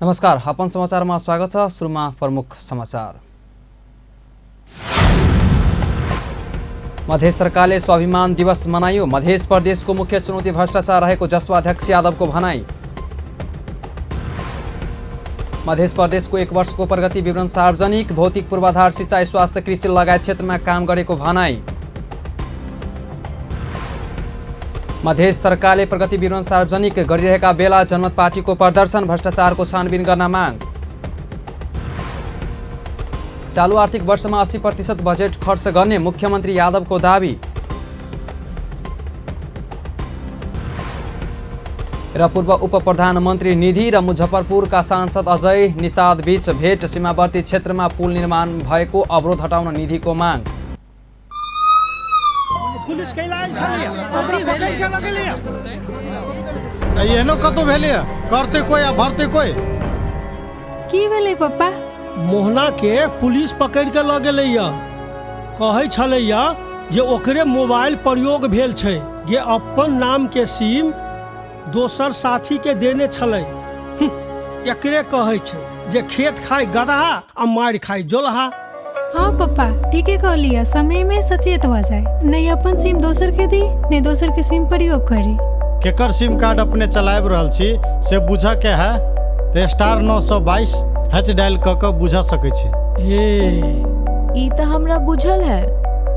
नमस्कार, अपन समाचारमा स्वागत छ। सुरुमा प्रमुख समाचार। मध्य सरकारले स्वाभिमान दिवस मनायो। मध्य प्रदेशको मुख्य चुनौती भ्रष्टाचार रहेको जसपा अध्यक्ष यादवको भनाई। मध्य प्रदेशको 1 वर्षको प्रगति विवरण सार्वजनिक। भौतिक पूर्वाधार, सिंचाई, स्वास्थ्य, कृषि लगायत क्षेत्रमा काम गरेको भनाई। मध्य सरकारले प्रगति विवरण सार्वजनिक गरिरहेका बेला जनमत पार्टीको प्रदर्शन, भ्रष्टाचारको छानबिन गर्न माग। चालु आर्थिक वर्षमा 80% बजेट खर्च गर्ने मुख्यमन्त्री यादवको दावी। र पूर्व उप प्रधानमन्त्री निधि र मुजफ्फरपुरका सांसद अजय निषाद बीच भेट। सीमावर्ती क्षेत्रमा पुल निर्माण भएको अवरोध हटाउन निधिको माग। पुलिस के लाइन छलिए ओकरा पकड़ के लगलिए एहनो कतो भेलिए करते कोई आ भरते कोई की भेलै पप्पा? मोहना के पुलिस पकड़ के ल गेलैया। कहै छलैया जे ओकरे मोबाइल प्रयोग भेल छै, जे अपन नाम के सिम दोसर साथी के देने छलै। एकरे कहै छै जे खेत खाय गदहा आ मार खाय जोलहा। हाँ पप्पा, ठीके कहलिए। समय में सचेत हो जाए, नहीं अपन सिम दोसर के दी, नहीं दोसर के सिम प्रयोग करी। केकर सिम कार्ड अपने चलाब रहल छी से बुझा के है तो *922 हैच डायल क के बुझा सकै छी। ई त हमरा बुझल है।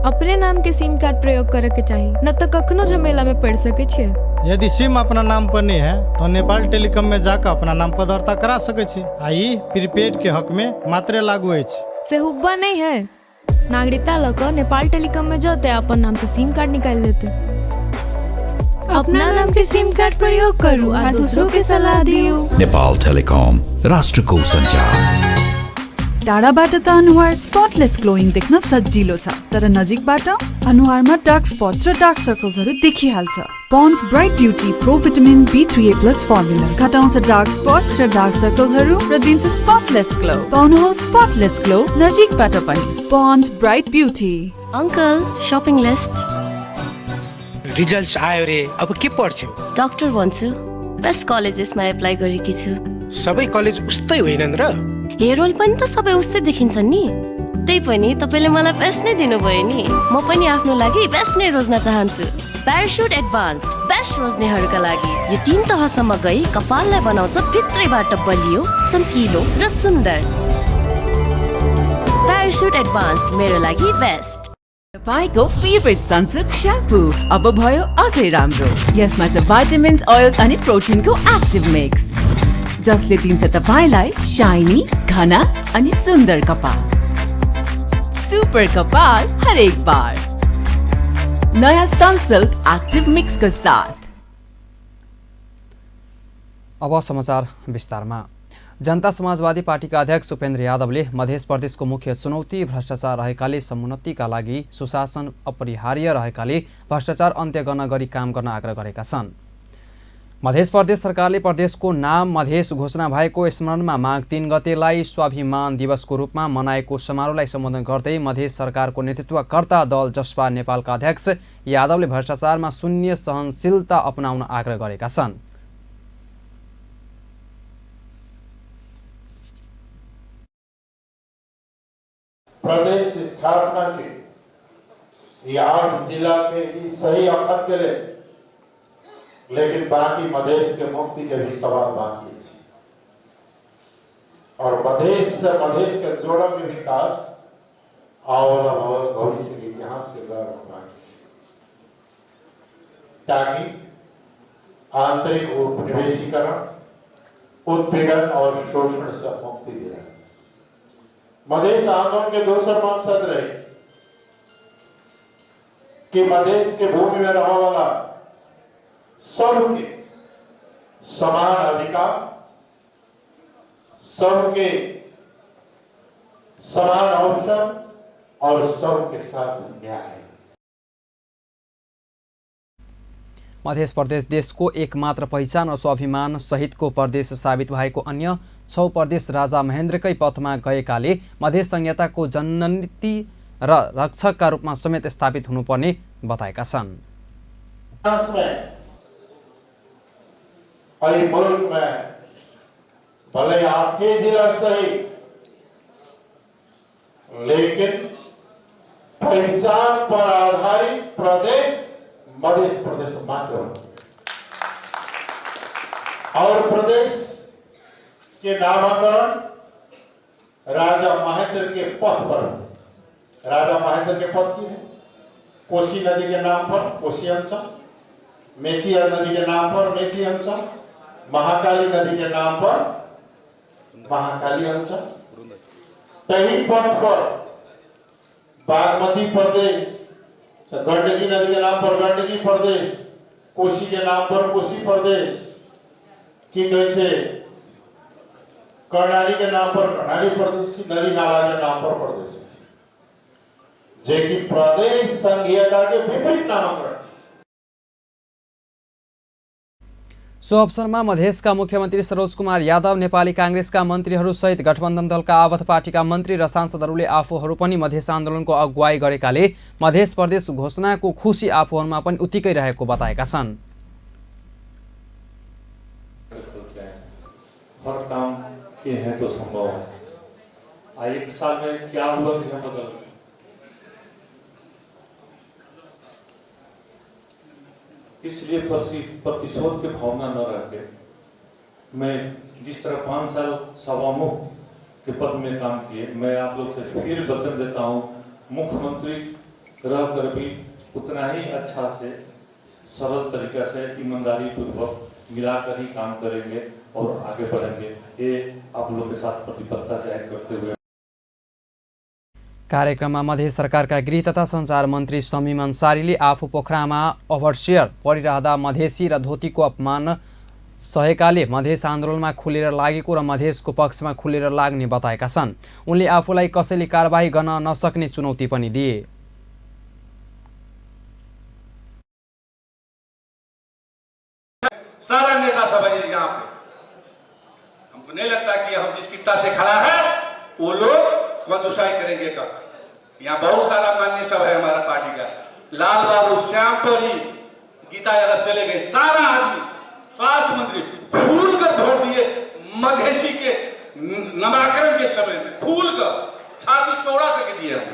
अपने नाम के सिम कार्ड प्रयोग करे के चाहिए, न तो कखनो झमेला में पड़ सके छे। यदि सिम अपना नाम पर नहीं है तो नेपाल टेलीकॉम में जाकर अपना नाम पर दर्ता करा सकै छी। आई प्रीपेड के हक में मात्रे लागू अछि। से हुब्बा नहीं है। नागरिकता लकर नेपाल टेलीकॉम में जाते अपन नाम से सिम कार्ड निकाल लेते। अपना नाम के सिम कार्ड प्रयोग करू आ दूसरों के सलाह दियो। नेपाल टेलिकम, राष्ट्रको सञ्चार। टाढाबाट त अनुहार स्पटलेस ग्लोइङ देख्न सजिलो छ, तर नजिकबाट अनुहारमा डार्क स्पट्स र डार्क सर्कल्सहरू देखिहाल्छ। Pond's bright beauty pro vitamin B2A+ formula घटाउँछ डार्क स्पट्स र डार्क सर्कल्सहरू र दिन्छ स्पटलेस ग्लो। पाउनुहोस् स्पटलेस ग्लो नजिकबाट पनि। Pond's bright beauty. Uncle, shopping list. Results आयो रे, अब के पढ्छौ? डाक्टर भन्छु। बेस्ट कलेजेसमा एप्लाई गरेकी छु। सबै कलेज उस्तै होइनन् र? हेरोल पनि त सबै उस्तै देखिन्छन् नि। त्यही पनि तपाईले मलाई बेस्ट नै दिनुभयो नि। म पनि आफ्नो लागि बेस्ट नै रोज्न चाहन्छु। प्याराशुट एडभान्स्ड, बेस्ट रोज्नेहरूका लागि। यो 3 तहसम्म गई कपाललाई बनाउँछ भित्रैबाट बलियो, चम्किलो र सुन्दर। प्याराशुट एडभान्स्ड मेरो लागि बेस्ट। तपाईको फेभरेट सनसिल्क स्याम्पू अब भयो अझै राम्रो। यसमा छ भाइटामिन्स, ओइल्स अनि प्रोटिनको एक्टिभ मिक्स, जसले दिन्छ तपाईलाई शाइनी, घना अनि सुन्दर कपाल। सुपर कपाल हरेक बार। नयाँ सनसिल्क एक्टिभ मिक्स को साथ। अब समाचार विस्तारमा। जनता समाजवादी पार्टीका अध्यक्ष उपेन्द्र यादवले मध्य प्रदेशको मुख्य चुनौती भ्रष्टाचार रहेकाले समुन्नतिका लागि सुशासन अपरिहार्य रहेकाले भ्रष्टाचार अन्त्य गर्न गरी काम गर्न आग्रह गरेका छन्। मध्य प्रदेश सरकारले प्रदेशको नाम मधेस घोषणा भएको स्मरणमा माघ 3 गतेलाई स्वाभिमान दिवसको रूपमा मनाएको समारोहलाई सम्बोधन गर्दै मध्य सरकारको नेतृत्वकर्ता दल जसपा नेपालका अध्यक्ष यादवले भ्रष्टाचारमा शून्य सहनशीलता अपनाउन आग्रह गरेका छन्। प्रदेश स्थापना के ये 8 जिला के सही अखत के लिए, लेकिन बाकी मधेश के मुक्ति के भी सवाल बाकी है। और मधेश के जोड़ा में विकास और भविष्य के इतिहास से गर्व बाकी है, ताकि आंतरिक उपनिवेशीकरण, उत्पीड़न और शोषण से मुक्ति दिलाए। मधेश आंदोलन के दूसरा मकसद रहे कि मधेश के भूमि में रहने वाला सबके समान अधिकार, सबके समान अवसर और सबके साथ न्याय। मध्य प्रदेश देशको एकमात्र पहिचान र स्वाभिमान सहितको प्रदेश साबित भएको अन्य 6 प्रदेश राजा महेन्द्रकै पथमा गएकाले मध्य संहिताको जननीति र रक्षकका रूपमा समेत स्थापित हुनुपर्ने बताएका छन्। मुल्क में भले आपके जिला सही, लेकिन पहचान पर आधारित प्रदेश मध्य प्रदेश मात्र और प्रदेश के नामकरण राजा महेंद्र के पथ पर। राजा महेंद्र के पथ की है कोसी नदी के नाम पर कोसी अंचल, मेची नदी के नाम पर मेची अंचल, महाकाली नदी के नाम पर महाकाली अंचल। तही पथ पर बागमती प्रदेश, तो गंडकी नदी के नाम पर गंडकी प्रदेश, कोसी के नाम पर कोसी प्रदेश, की कैसे कर्णाली के नाम पर कर्णाली प्रदेश, नदी नाला के नाम पर प्रदेश, जे कि प्रदेश संघीयता के विपरीत नामकरण है। सो अवसरमा मधेसका मुख्यमन्त्री सरोज कुमार यादव, नेपाली कांग्रेसका मन्त्रीहरूसहित गठबन्धन दलका आवध पार्टीका मन्त्री र सांसदहरूले आफूहरू पनि मधेस आन्दोलनको अगुवाई गरेकाले मधेस प्रदेश घोषणाको खुसी आफूहरूमा पनि उत्तिकै रहेको बताएका छन्। हर काम ये है तो संभव है। एक साल में क्या हुआ कि हम बदल गए। इसलिए प्रतिशोध की भावना न रखे मैं जिस तरह 5 साल सभामुख के पद में काम किए, मैं आप लोग से फिर वचन देता हूँ मुख्यमंत्री रहकर भी उतना ही अच्छा से सरल तरीका से ईमानदारी पूर्वक मिलाकर ही काम करेंगे और आगे बढ़ेंगे। ये आप लोग के साथ प्रतिबद्धता जाहिर करते हुए कार्यक्रममा मधेस सरकारका गृह तथा सञ्चार मन्त्री समीम अन्सारीले आफू पोखरामा ओभरसियर परिरहँदा मधेसी र धोतीको अपमान सहेकाले मधेस आन्दोलनमा खुलेर लागेको र मधेसको पक्षमा खुलेर लाग्ने बताएका छन्। उनले आफूलाई कसैले कारबाही गर्न नसक्ने चुनौती पनि दिए। सारा नेता सब है यहाँ पे, हमको नहीं लगता कि हम जिस कितना से खड़ा है वो लोग कंजूसाई करेंगे का। यहाँ बहुत सारा मान्य सब है हमारा पार्टी का। लाल बाबू श्याम पर ही गीता यादव चले गए, सारा आदमी स्वास्थ्य मंत्री खुल कर वोट दिए मधेसी के नामकरण के समय में, खुल कर छाती चौड़ा करके दिए। हम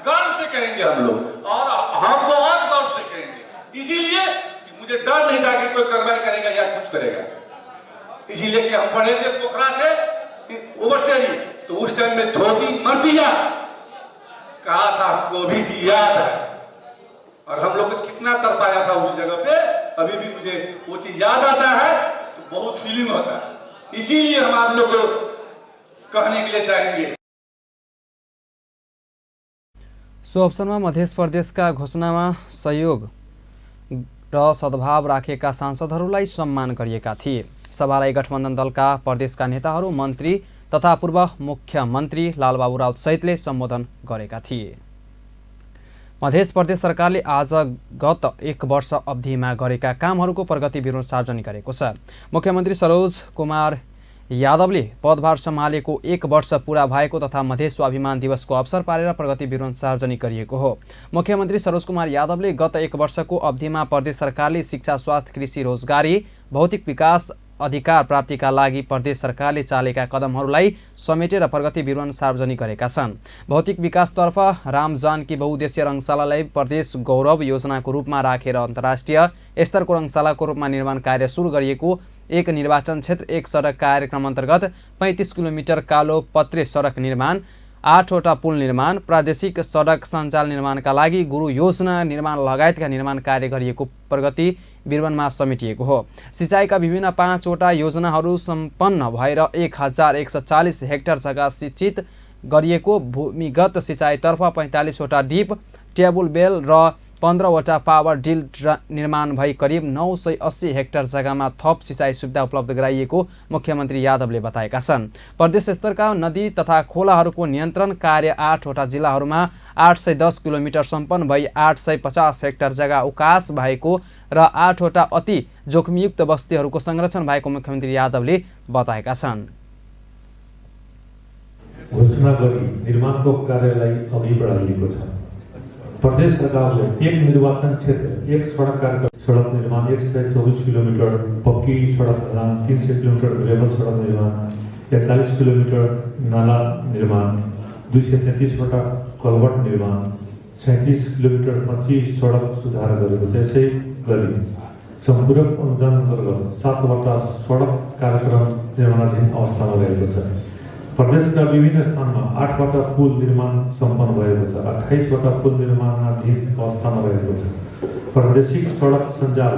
गर्व से कहेंगे हम लोग, और हम बहुत गर्व से कहेंगे, इसीलिए मुझे डर नहीं था कि कोई कार्रवाई करेगा या कुछ करेगा। इसीलिए कि हम पढ़े थे पोखरा से ओवरसियर ही, तो उस टाइम में धोती मर्सिया कहा था, हमको भी याद है और हम लोग कितना कर पाया था उस जगह पे, अभी भी मुझे वो चीज याद आता है तो बहुत फीलिंग होता है। इसीलिए हम आप लोग को कहने के लिए चाहेंगे। सो अवसरमा मध्य प्रदेशका घोषणामा सहयोग र सद्भाव राखेका सांसदहरूलाई सम्मान गरिएका थिए। सभालाई गठबन्धन दलका प्रदेशका नेताहरू, मन्त्री तथा पूर्व मुख्यमन्त्री लालबाबु राउत सहितले सम्बोधन गरेका थिए। मध्य प्रदेश सरकारले आज गत 1 वर्ष अवधिमा गरेका कामहरूको प्रगति विवरण सार्वजनिक गरेको छ। मुख्यमन्त्री सरोज कुमार यादवले पदभार सम्हालेको 1 वर्ष पूरा भएको तथा मधेस स्वाभिमान दिवसको अवसर पारेर प्रगति विवरण सार्वजनिक गरिएको हो। मुख्यमन्त्री सरोज कुमार यादवले गत 1 वर्षको अवधिमा प्रदेश सरकारले शिक्षा, स्वास्थ्य, कृषि, रोजगारी, भौतिक विकास, अधिकार प्राप्तिका लागि प्रदेश सरकारले चालेका कदमहरूलाई समेटेर प्रगति विवरण सार्वजनिक गरेका छन्। भौतिक विकासतर्फ रामजानकी बहुउद्देश्य रङशालालाई प्रदेश गौरव योजनाको रूपमा राखेर अन्तर्राष्ट्रिय स्तरको रङशालाको रूपमा निर्माण कार्य सुरु गरिएको, एक निर्वाचन क्षेत्र एक सडक कार्यक्रम अन्तर्गत 35 किलोमिटर कालो पत्रे सडक निर्माण, 8 वटा पुल निर्माण, प्रादेशिक सडक सञ्जाल निर्माणका लागि गुरु योजना निर्माण लगायतका निर्माण कार्य गरिएको प्रगति विवरणमा समेटिएको हो। सिँचाइका विभिन्न 5 वटा योजनाहरू सम्पन्न भएर 1140 हेक्टर जग्गा सिंचित गरिएको, भूमिगत सिँचाइतर्फ 45 वटा डिप, टेबुल बेल र 15 वटा पावर डिल निर्माण भई करिब 980 हेक्टर जग्गामा थप सिँचाइ सुविधा उपलब्ध गराइएको मुख्यमन्त्री यादवले बताएका छन्। प्रदेश स्तरका नदी तथा खोलाहरूको नियन्त्रण कार्य 8 वटा जिल्लाहरूमा 810 किलोमिटर सम्पन्न भई 850 हेक्टर जग्गा उकास भएको र 8 वटा अति जोखिमयुक्त बस्तीहरूको संरक्षण भएको मुख्यमन्त्री यादवले बताएका छन्। घोषणा गरी निर्माणको कार्यलाई अघि बढाइएको छ। प्रदेश सरकारले एक निर्वाचन क्षेत्र एक सडक कार्यक्रम, सडक निर्माण 124 किलोमिटर पक्की सडक निर्माण, 300 किलोमिटर ग्रेवल सडक निर्माण, 41 किलोमिटर नाला निर्माण, 233वटा कलवर्ट निर्माण, 37 किलोमिटर 25 सडक सुधार गरेको छ। यसै गरी सम्पूरक अनुदान अन्तर्गत 7वटा सडक कार्यक्रम निर्माणाधीन अवस्थामा रहेको छ। प्रदेशका विभिन्न स्थानमा 8वटा पुल निर्माण सम्पन्न भएको छ। 28वटा पुल निर्माणाधीन अवस्थामा रहेको छ। प्रादेशिक सडक सञ्जाल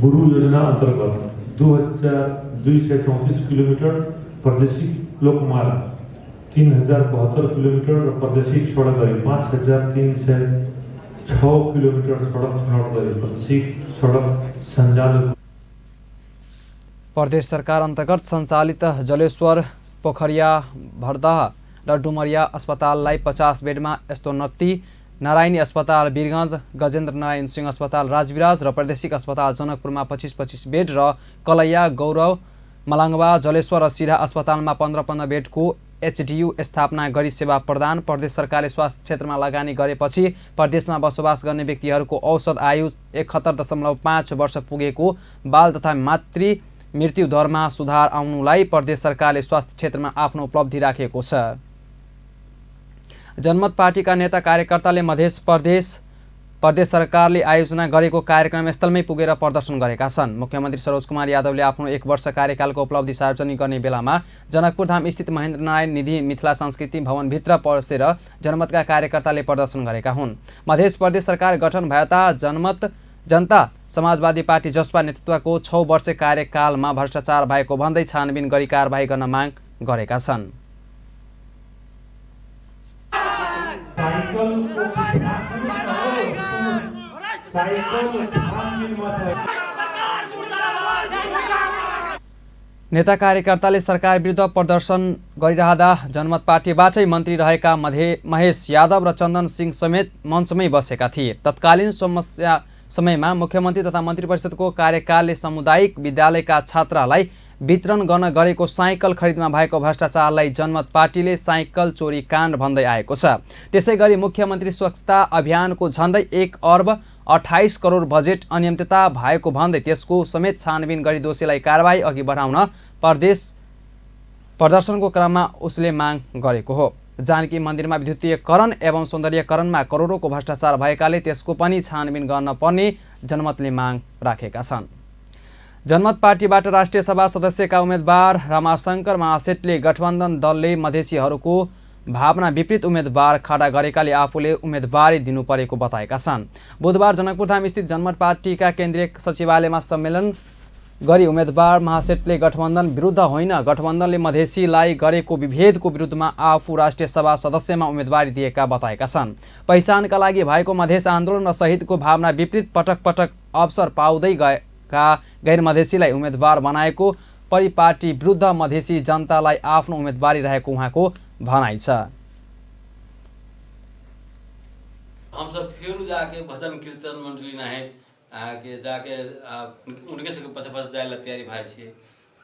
गुरु योजना अन्तर्गत 2234 किलोमिटर, प्रादेशिक लोकमार्ग 3072 किलोमिटर र प्रादेशिक सडक गरी 5306 किलोमिटर सडक छनौट गरी प्रादेशिक सडक सञ्जाल। प्रदेश सरकार अन्तर्गत सञ्चालित जलेश्वर, पोखरिया, भरदह र डुमरिया अस्पताललाई 50 बेडमा स्तोन्नति, नारायणी अस्पताल वीरगञ्ज, गजेन्द्र नारायण सिंह अस्पताल राजविराज र प्रादेशिक अस्पताल जनकपुरमा 25-25 बेड र कलैया, गौरव, मलङ्गवा, जलेश्वर र सिरा अस्पतालमा 15-15 बेडको एचडियू स्थापना गरी सेवा प्रदान। प्रदेश सरकारले स्वास्थ्य क्षेत्रमा लगानी गरेपछि प्रदेशमा बसोबास गर्ने व्यक्तिहरूको औसत आयु 71.5 वर्ष पुगेको, बाल तथा मातृ मृत्यु दरमा सुधार आउनुलाई प्रदेश सरकारले स्वास्थ्य क्षेत्रमा आफ्नो उपलब्धि राखेको छ। जनमत पार्टीका नेता कार्यकर्ताले मध्य प्रदेश सरकारले आयोजना गरेको कार्यक्रम स्थलमै पुगेर प्रदर्शन गरेका छन्। मुख्यमन्त्री सरोज कुमार यादवले आफ्नो 1 वर्ष कार्यकालको उपलब्धि सार्वजनिक गर्ने बेलामा जनकपुरधाम स्थित महेन्द्र नारायण निधि मिथिला संस्कृति भवनभित्र पसेर जनमतका कार्यकर्ताले प्रदर्शन गरेका हुन्। मध्य प्रदेश सरकार गठन भएता जनता समाजवादी पार्टी जसपा नेतृत्वको 6 वर्ष कार्यकालमा भ्रष्टाचार भएको भन्दै छानबिन गरी कारबाही गर्न माग गरेका छन्। नेता कार्यकर्ताले सरकार विरुद्ध प्रदर्शन गरिरहँदा जनमत पार्टीबाटै मन्त्री रहेका महेश यादव र चन्दन सिंह समेत मञ्चमै बसेका थिए। तत्कालीन समयमा मुख्यमन्त्री तथा मन्त्री परिषदको कार्यकालले सामुदायिक विद्यालयका छात्रालाई वितरण गर्न गरेको साइकल खरिदमा भएको भ्रष्टाचारलाई जनमत पार्टीले साइकल चोरी काण्ड भन्दै आएको छ। त्यसैगरी मुख्यमन्त्री स्वच्छता अभियानको झन्डै 1 अर्ब 28 करोड बजेट अनियमितता भएको भन्दै त्यसको समेत छानबिन गरी दोषीलाई कारबाही अघि बढाउन प्रदर्शनको क्रममा उसले माग गरेको हो। जानकी मन्दिरमा विद्युतीयकरण एवं सौन्दर्यकरणमा करोडौँको भ्रष्टाचार भएकाले त्यसको पनि छानबिन गर्न पर्ने जनमतले माग राखेका छन्। जनमत पार्टीबाट राष्ट्रिय सभा सदस्यका उम्मेदवार रमाशंकर महासेठले गठबन्धन दलले मधेसीहरूको भावना विपरीत उम्मेदवार खडा गरेकाले आफूले उम्मेदवारी दिनु परेको बताएका छन्। बुधबार जनकपुरधाम स्थित जनमत पार्टीका केन्द्रीय सचिवालयमा सम्मेलन गरी उम्मेदवार महासेठले गठबन्धन विरुद्ध होइन, गठबन्धनले मधेसीलाई गरेको विभेदको विरुद्धमा आफू राष्ट्रिय सभा सदस्यमा उम्मेदवारी दिएका बताएका छन्। पहिचानका लागि भएको मधेस आन्दोलन र शहीदको भावना विपरीत पटक पटक अवसर पाउँदै गएका गैर मधेसीलाई उम्मेदवार बनाएको परिपाटी विरुद्ध मधेसी जनतालाई आफ्नो उम्मेदवारी रहेको उहाँको भनाइ छ। हम सब फिर जाके भजन कीर्तन मंडली ना है के जाके उनके से पछ पछ जाए ला तैयारी भाई छे,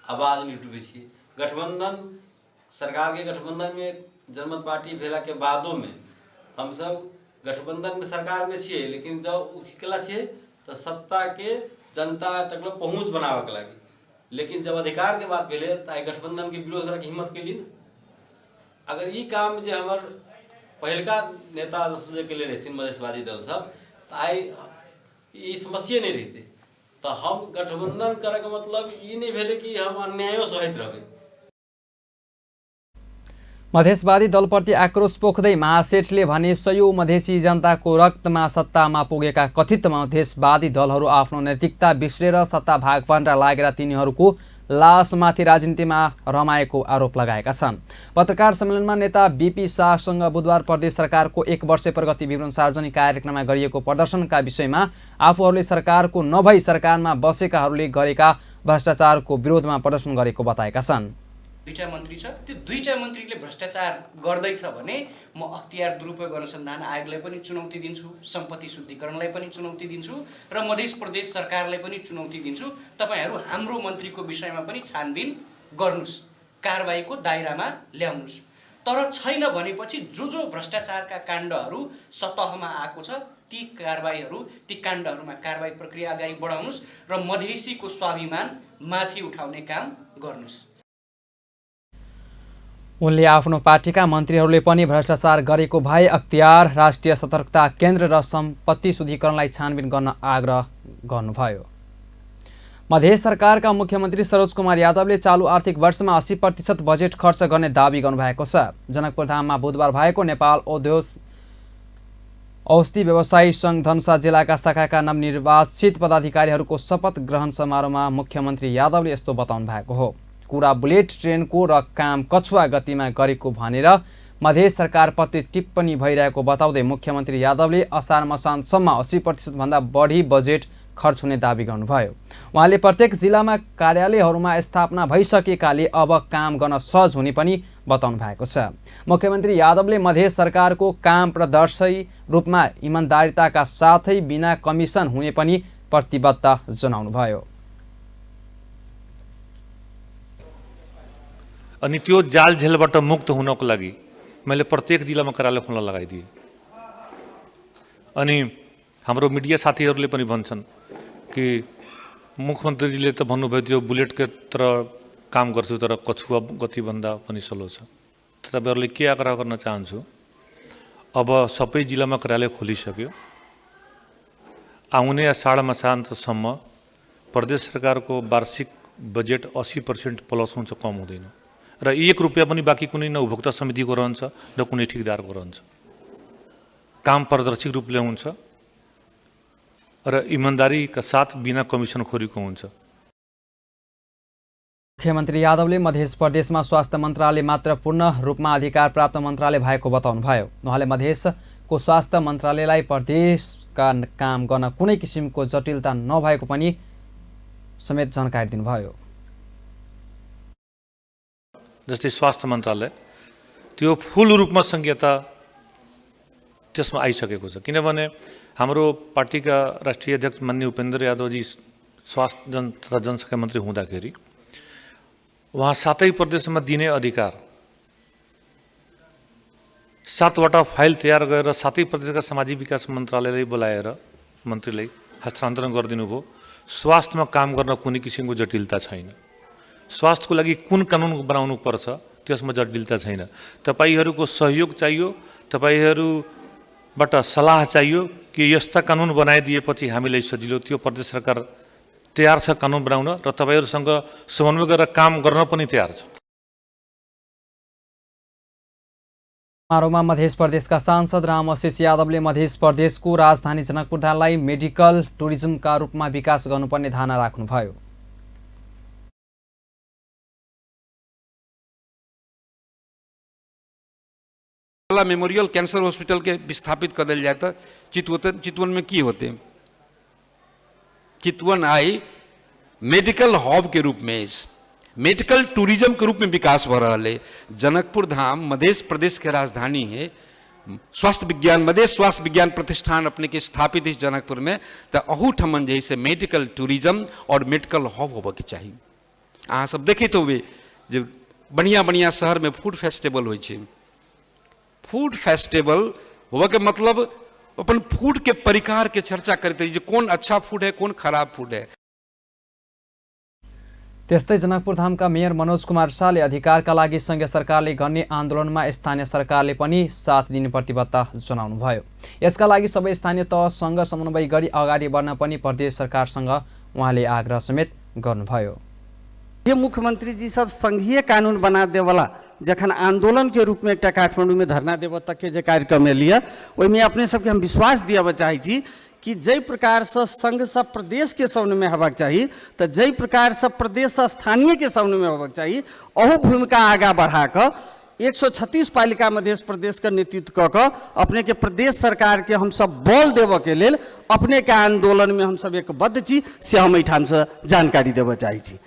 आवाज नहीं उठबे छे। गठबंधन सरकार के गठबंधन में जनमत पार्टी भेला के बादो में हम सब गठबंधन में सरकार में छे, लेकिन जब उकेला छे तो सत्ता के जनता तक पहुँच बनावे के लगी। लेकिन जब अधिकार के बात भेले त गठबंधन के विरोध करे के हिम्मत केली न। अगर ई काम जो हमार पहलका नेता जो के लिए रहथिन मधेशवादी दल सब तो आई ये समस्या नहीं रहते। तो हम गठबंधन करे का मतलब ये नहीं भेले कि हम अन्यायों सहित रहे। मधेसवादी दलप्रति आक्रोश पोख्दै महासेठले भने सयौं मधेसी जनताको रक्तमा सत्तामा पुगेका कथित मधेसवादी दलहरू आफ्नो नैतिकता बिर्सेर सत्ता भागभण्डा लागेर तिनीहरूको लासमाथि राजनीतिमा रमाएको आरोप लगाएका छन्। पत्रकार सम्मेलनमा नेता बीपी शाहसँग बुधबार प्रदेश सरकारको 1 वर्ष प्रगति विवरण सार्वजनिक कार्यक्रममा गरिएको प्रदर्शनका विषयमा आफूहरूले सरकारको नभई सरकारमा बसेकाहरूले गरेका भ्रष्टाचारको विरोधमा प्रदर्शन गरेको बताएका छन्। दुईटा मन्त्री छ, त्यो दुईटा मन्त्रीले भ्रष्टाचार गर्दैछ भने म अख्तियार दुरुपयोग अनुसन्धान आयोगलाई पनि चुनौती दिन्छु, सम्पत्ति शुद्धिकरणलाई पनि चुनौती दिन्छु र मध्य प्रदेश सरकारलाई पनि चुनौती दिन्छु। तपाईहरू हाम्रो मन्त्रीको विषयमा पनि छानबिन गर्नुस्, कारबाहीको दायरामा ल्याउनुस्। तर छैन भनेपछि जो भ्रष्टाचारका काण्डहरू सतहमा आएको छ ती कारबाहीहरू ती काण्डहरूमा कारबाही प्रक्रिया अगाडि बढाउनुस् र मधेसीको स्वाभिमान माथि उठाउने काम गर्नुस्। उनले आफ्नो पार्टीका मन्त्रीहरूले पनि भ्रष्टाचार गरेको भए अख्तियार, राष्ट्रिय सतर्कता केन्द्र र सम्पत्ति शुद्धिकरणलाई छानबिन गर्न आग्रह गर्नुभयो। मध्य सरकारका मुख्यमन्त्री सरोज कुमार यादवले चालु आर्थिक वर्षमा 80% बजेट खर्च गर्ने दावी गर्नुभएको छ। जनकपुर धाममा बुधबार भएको नेपाल औषधि व्यवसायी सङ्घ धनुषा जिल्लाका शाखाका नवनिर्वाचित पदाधिकारीहरूको शपथ ग्रहण समारोहमा मुख्यमन्त्री यादवले यस्तो बताउनु भएको हो। कुरा बुलेट ट्रेनको र काम कछुवा गतिमा गरेको भनेर मध्य सरकारप्रति टिप्पणी भइरहेको बताउँदै मुख्यमन्त्री यादवले असार मसान्तसम्म 80% भन्दा बढी बजेट खर्च हुने दावी गर्नुभयो। उहाँले प्रत्येक जिल्लामा कार्यालयहरूमा स्थापना भइसकेकाले अब काम गर्न सहज हुने पनि बताउनु भएको छ। मुख्यमन्त्री यादवले मध्य सरकारको काम प्रदर्शी रूपमा इमान्दारिताका साथै बिना कमिसन हुने पनि प्रतिबद्धता जनाउनुभयो। अनि त्यो जाल झेलबाट मुक्त हुनको लागि मैले प्रत्येक जिल्लामा कार्यालय खोल्न लगाइदिएँ। अनि हाम्रो मिडिया साथीहरूले पनि भन्छन् कि मुख्यमन्त्रीजीले त भन्नुभयो त्यो बुलेटको तर काम गर्छु तर कछुवा गतिभन्दा पनि सलो छ। तपाईँहरूले के आग्रह गर्न चाहन्छु, अब सबै जिल्लामा कार्यालय खोलिसक्यो। आउने असाढ मसान्तसम्म प्रदेश सरकारको वार्षिक बजेट 80% प्लस हुन्छ, कम हुँदैन। र 1 रुपियाँ पनि बाँकी कुनै न उपभोक्ता समितिको रहन्छ न कुनै ठेकेदारको रहन्छ। काम पारदर्शी रूपले हुन्छ र इमान्दारीका साथ बिना कमिसन खोरीको हुन्छ। मुख्यमन्त्री यादवले मध्य प्रदेशमा स्वास्थ्य मन्त्रालय मात्र पूर्ण रूपमा अधिकार प्राप्त मन्त्रालय भएको बताउनुभयो। उहाँले मधेसको स्वास्थ्य मन्त्रालयलाई प्रदेशका काम गर्न कुनै किसिमको जटिलता नभएको पनि समेत जानकारी दिनुभयो। जस्तै स्वास्थ्य मन्त्रालय त्यो फुल रूपमा संहिता त्यसमा आइसकेको छ, किनभने हाम्रो पार्टीका राष्ट्रिय अध्यक्ष माननीय उपेन्द्र यादवजी स्वास्थ्य तथा जनसङ्ख्या मन्त्री हुँदाखेरि उहाँ 7 प्रदेशमा दिने अधिकार 7वटा फाइल तयार गरेर 7 प्रदेशका सामाजिक विकास मन्त्रालयलाई बोलाएर मन्त्रीलाई हस्तान्तरण गरिदिनु भयो। स्वास्थ्यमा काम गर्न कुनै किसिमको जटिलता छैन। स्वास्थ्यको लागि कुन कानुन बनाउनु पर्छ त्यसमा जटिलता छैन। तपाईहरूको सहयोग चाहियो, तपाईहरूबाट सल्लाह चाहियो कि यस्ता कानुन बनाइदिएपछि हामीलाई सजिलो। त्यो प्रदेश सरकार तयार छ कानुन बनाउन र तपाईहरूसँग समन्वय गरेर काम गर्न पनि तयार छ। समारोहमा मध्य प्रदेशका सांसद रामआशिष यादवले मध्य प्रदेशको राजधानी जनकपुरधामलाई मेडिकल टुरिज्मका रूपमा विकास गर्नुपर्ने धारणा राख्नुभयो। मेमोरियल कैंसर हॉस्पिटल के विस्थापित कर दिया जाए तो चितवन में की होते, चितवन आई मेडिकल हब के रूप में, मेडिकल टूरिज्म के रूप में विकास हो रहा है। जनकपुर धाम मध्य प्रदेश के राजधानी है। स्वास्थ्य विज्ञान मध्य स्वास्थ्य विज्ञान प्रतिष्ठान अपने के स्थापित है जनकपुर में, तो अहू ठमन जैसे मेडिकल टूरिज्म और मेडिकल हब होबे के चाहिए। अहाँ सब देखे तो वे जो बढ़िया बढ़िया शहर में फूड फेस्टिवल हो, फूड फेस्टिवल होबे के मतलब अपन फूड के परिकार के चर्चा करते जो कौन अच्छा फूड है कौन खराब फूड है। त्यस्तै जनकपुरधामका मेयर मनोज कुमार शाहले अधिकारका लागि संघीय सरकारले गर्ने आन्दोलनमा स्थानीय सरकारले पनि साथ दिने प्रतिबद्धता जनाउनुभयो। यसका लागि सबै स्थानीय तहसँग समन्वय गरी अगाडि बढ्न पनि प्रदेश सरकारसँग उहाँले आग्रह समेत गर्नुभयो। ये मुख्यमंत्री जी सब संघीय कानून बना दे वाला जखन आंदोलन के रूप में एक काठमांडू में धरना देव तक के जो कार्यक्रम में लिया में अपने सबके हम विश्वास दिया चाहे थी कि जै प्रकार से संघ सब प्रदेश के समन्वय में होबाक चाहिए, तो जै प्रकार से प्रदेश स्थानीय के समन्वय में होबाक चाहिए, अहू भूमिका आगा बढ़ा कर 136 पालिका मध्य प्रदेश का नेतृत्व कर अपने के प्रदेश सरकार के हम सब बल देव के लेल अपने के आंदोलन में हम सब एकबद्ध छी से हम एठाम से जानकारी देव चाहे छी।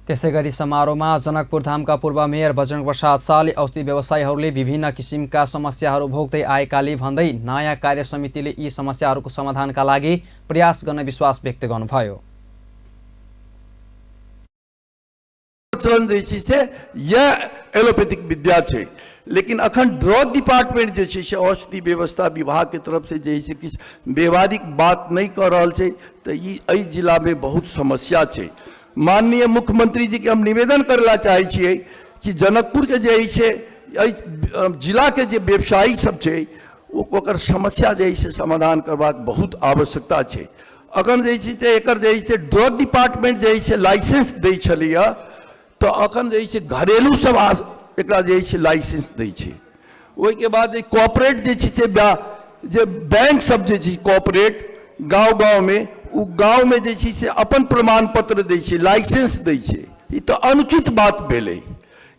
त्यसैगरी समारोहमा जनकपुरधामका पूर्व मेयर बजरंग प्रसाद शाहले औषधि व्यवसायीहरूले विभिन्न किसिमका समस्याहरू भोग्दै आएकाले भन्दै नयाँ कार्य समितिले यी समस्याहरूको समाधानका लागि प्रयास गर्ने विश्वास व्यक्त गर्नुभयो। चलन जे छै यह एलोपैथिक विद्या छै, लेकिन अखन ड्रग डिपार्टमेंट जे छै से औषधि व्यवस्था विभाग के तरफ से जे छै किछु व्यवहारिक बात नहीं कर रहल छै, तो ई जिला में बहुत समस्या छै। माननीय मुख्यमंत्री जी के हम निवेदन करला चाहे छिए कि जनकपुर के जे छै जिला के जे व्यवसायी सब छै ओकर समस्या जे छै समाधान करबाक बहुत आवश्यकता छै। अखन जे छै एकर जे छै ड्रग डिपार्टमेंट जे छै लाइसेंस दै छलैया, तो अखन जे छै घरेलू सब एकरा जे छै लाइसेंस दै छै। ओहिके बाद कॉर्पोरेट जे छै जे बैंक सब जे छै कॉर्पोरेट गाँव गाँव में उ गाँव में जे छै से अपन प्रमाण पत्र दै छै, लाइसेंस दै छै। ई तो अनुचित बात भेलै।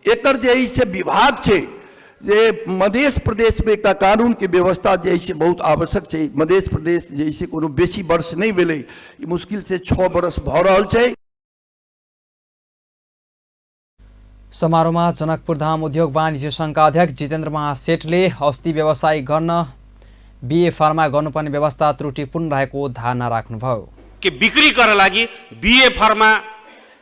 एकर जे छै विभाग छै जे मध्य प्रदेश में एकटा कानून के व्यवस्था जे छै बहुत आवश्यक छै। मध्य प्रदेश जे छै कोनो बेसी वर्ष नहीं भेलै, ई मुश्किल से 6 वर्ष भ रहल छै। समारोहमा जनकपुर धाम उद्योग वाणिज्य संघका अध्यक्ष जितेन्द्र महासेठले औषधि व्यवसाय गर्न बीए फार्मा गर्नुपर्ने व्यवस्था त्रुटिपूर्ण रहेको धारणा राख्नुभयो। कि बिक्री कर लागि बीए फार्मा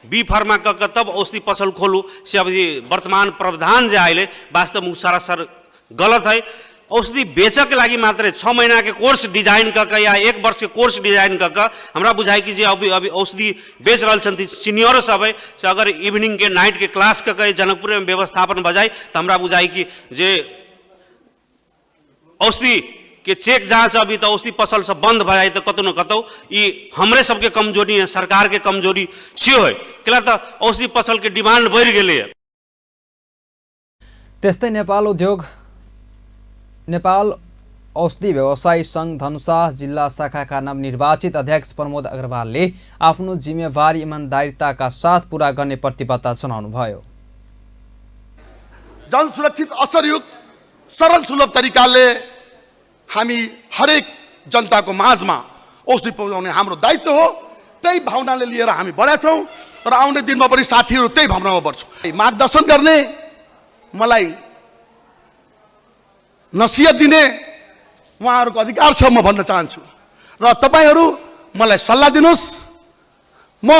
बी फार्मा क तब औषधि पसल खोलू से अब ये वर्तमान प्रावधान जे आइले वास्तव में सरासर गलत है। औषधि बेचक के लागि मात्र 6 महीना के कोर्स डिजाइन क या 1 वर्ष के कोर्स डिजाइन क हमरा बुझाई कि जे अभी औषधि बेच रहल छथि सीनियर सब है से अगर इवनिंग के नाइट के क्लास क जनकपुर में व्यवस्थापन बजाई तो हमरा बुझाई कि जे औषधि के चेक जांच अभी तो औषधि पसल सब बंद भ जाए तो कतौ न कतौ ई हमरे सबके कमजोरी है, सरकार के कमजोरी सेहो है। किला तो औषधि पसल के डिमांड बढ़ गेलै है। त्यस्तै नेपाल औषधि व्यवसायी संघ धनुषा जिल्ला शाखाका नवनिर्वाचित अध्यक्ष प्रमोद अग्रवालले आफ्नो जिम्मेवारी इमानदारीताका साथ पूरा गर्ने प्रतिबद्धता जनाउनुभयो। जनसुरक्षित असरयुक्त सरल सुलभ तरिकाले हामी हरेक जनताको माझमा औषधि पुर्याउने हाम्रो दायित्व हो। त्यही भावनाले लिएर हामी बढेका छौं र आउने दिनमा पनि साथीहरू त्यही भावनामा बढ्छौं। मार्गदर्शन गर्ने, मलाई नसिहत दिने उहाँहरूको अधिकार छ म भन्न चाहन्छु र तपाईहरू मलाई सल्लाह दिनुस्। म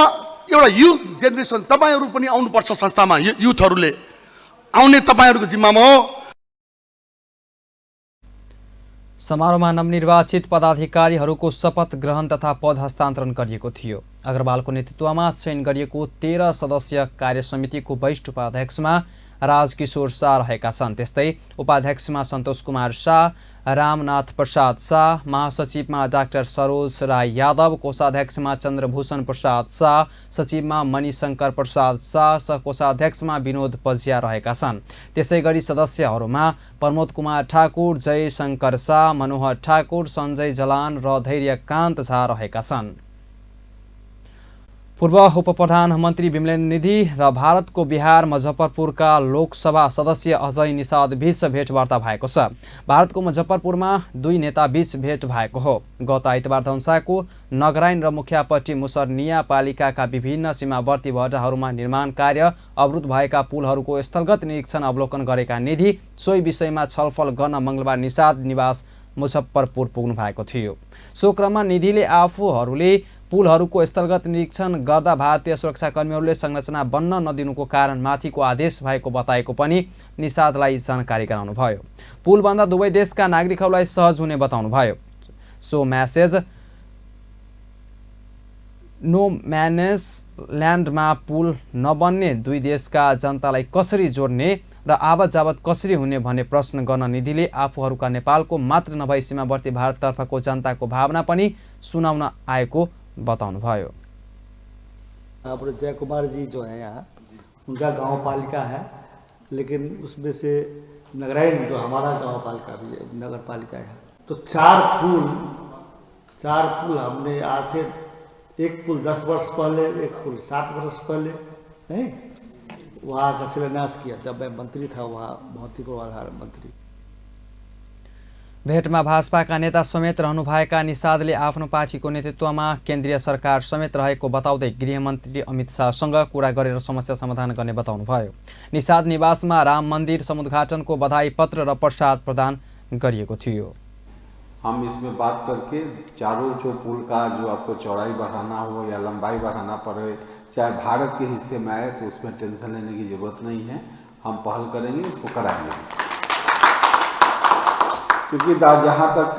एउटा युथ जेनेरेसन तपाईहरू पनि आउनुपर्छ संस्थामा, युथहरूले आउने तपाईहरूको जिम्मामा हो। समारोहमा नवनिर्वाचित पदाधिकारीहरूको शपथ ग्रहण तथा पद हस्तान्तरण गरिएको थियो। अग्रवालको नेतृत्वमा चयन गरिएको 13 सदस्यीय कार्यसमितिको वरिष्ठ उपाध्यक्षमा राजकिशोर शाह रहेका छन्। त्यस्तै उपाध्यक्षमा सन्तोष कुमार शाह, रामनाथ प्रसाद शाह, महासचिवमा डाक्टर सरोज राय यादव, कोषाध्यक्षमा चन्द्रभूषण प्रसाद शाह, सचिवमा मणिशंकर प्रसाद शाह, सहकोषाध्यक्षमा विनोद पजिया रहेका छन्। त्यसैगरी सदस्यहरूमा प्रमोद कुमार ठाकुर, जय शंकर शाह, मनोहर ठाकुर, सञ्जय जलान र धैर्यकान्त झा रहेका छन्। पूर्व उपप्रधानमन्त्री विमलेन्द्र निधि र भारतको बिहार मुजफ्फरपुरका लोकसभा सदस्य अजय निषाद बीच भेटवार्ता भएको छ। भारतको मुजफ्फरपुरमा दुई नेता बीच भेट भएको हो। गत आइतबार धनुषाको नगराइन र मुखियापट्टी मुसरनिया पालिकाका विभिन्न सीमावर्ती वडाहरूमा निर्माण कार्य अवरुद्ध भएका पुलहरूको स्थलगत निरीक्षण अवलोकन गरेका निधि सोही विषयमा छलफल गर्न मंगलबार निषाद निवास मुजफ्फरपुर पुग्नु भएको थियो। सो क्रममा निधिले आफूहरूले पुलहरूको स्थलगत निरीक्षण गर्दा भारतीय सुरक्षाकर्मीहरूले संरचना बन्न नदिनुको कारण माथिको आदेश भएको बताएको पनि निषादलाई जानकारी गराउनुभयो। पुलभन्दा दुवै देशका नागरिकहरूलाई सहज हुने बताउनुभयो। सो म्यासेज नो म्यानेज ल्यान्डमा पुल नबन्ने दुई देशका जनतालाई कसरी जोड्ने र आवत जावत कसरी हुने भन्ने प्रश्न गर्न निधिले आफूहरूका नेपालको मात्र नभई सीमावर्ती भारततर्फको जनताको भावना पनि सुनाउन आएको बताउनुभयो। जय कुमार जी जो है यहाँ, उनका गांव पालिका है, लेकिन उसमें से नगराइन जो हमारा गांव पालिका भी है, नगर पालिका है, तो 4 पुल हमने आज से एक पुल 10 वर्ष पहले, एक पुल 60 वर्ष पहले नहीं वहाँ का शिलान्यास किया जब मैं मंत्री था, वहाँ भौतिक पूर्वाधार मंत्री। भेटमा भाजपाका नेता समेत रहनुभएका निषादले आफ्नो पार्टीको नेतृत्वमा केन्द्रीय सरकार समेत रहेको बताउँदै गृहमन्त्री अमित शाहसँग कुरा गरेर समस्या समाधान गर्ने बताउनुभयो। निषाद निवासमा राम मन्दिर समुद्घाटनको बधाई पत्र र प्रसाद प्रदान गरिएको थियो। हम इसमें बात करके चारों जो पुल का जो आपको चौड़ाई बढ़ाना हो या लंबाई बढ़ाना पड़े, चाहे भारत के हिस्से में आए, तो उसमें टेंशन लेने की जरूरत नहीं है। हम पहल करेंगे, उसको कराएंगे। क्योंकि जहाँ तक